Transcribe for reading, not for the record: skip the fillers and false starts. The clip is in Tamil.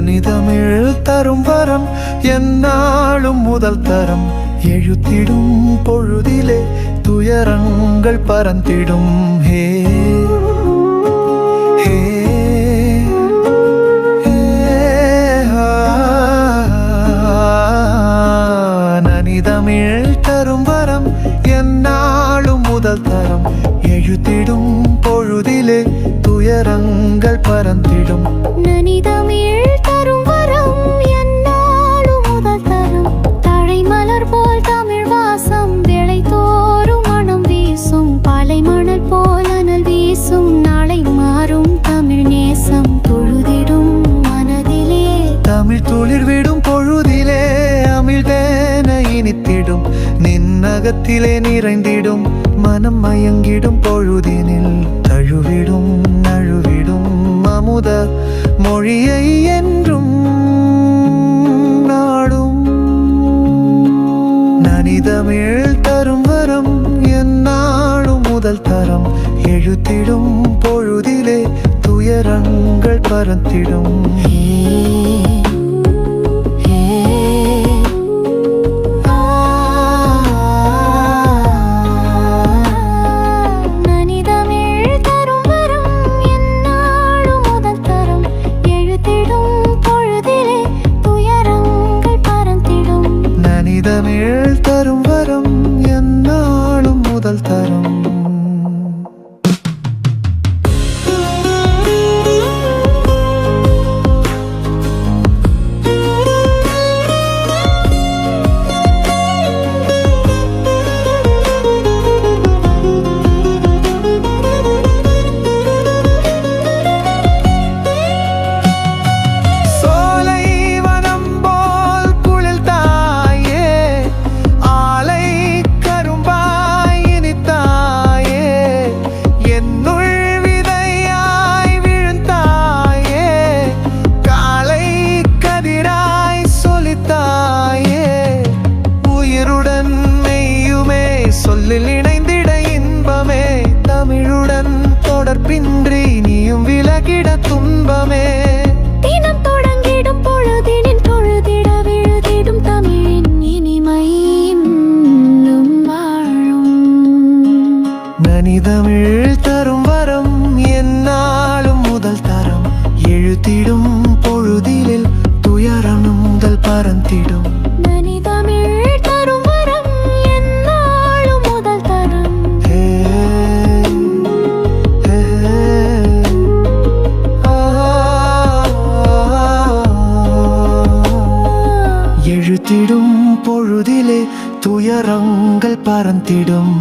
நனிதமிழ் தரும் வரம் என்னாலும் முதல் தரம் எழுத்திடும் பொழுதிலே துயரங்கள் பறந்திடும். ஹே ஹே நனிதமிழ் தரும் வரம் என்னாலும் முதல் தரம் எழுத்திடும் பொழுதிலே துயரங்கள் பறந்திடும். நனிதமிழ் தரும் வரம் என்னாலும் முதல் தரம் தழை மலர் போல் தமிழ் வாசம் வேளை தோறும் மனம் வீசும் பாலை மணல் போல் அனல் வீசும் நாளை மாறும் தமிழ் நேசம் தொழுதிடும் மனதிலே தமிழ் துளிர் விடும் பொழுதிலே அமிழ்தேன இனித்திடும் நின்னகத்திலே நிறைந்திடும் மனம் மயங்கிடும் பொழுதினில் தழுவிடும் நழுவிடும் அமுத மொழியை என்றும் நாடும். நனிதமிழ் தரும் வரம் என்னாலும் முதல் தரம் எழுத்திடும் பொழுதிலே துயரங்கள் பறந்திடும். நனிதமிழ் தரும் வரம் என்னாலும் முதல் தரம். சொல்லில் இணைந்திட இன்பமே தமிழுடன் தொடர்பின்றி நீயும் விலகிட துன்பமே. தினம் தொடங்கிடும் பொழுதினின் பொழுதிட விழுதிடும் தமிழின் இனிமை இன்னும் வாழும். நனிதமிழ் தரும் வரம் என்னாலும் முதல் தரம் எழுத்திடும் பொழுதிலில் துயரம் முதல் பறந்திடும். எழுத்திடும் பொழுதிலே துயரங்கள் பறந்திடும்.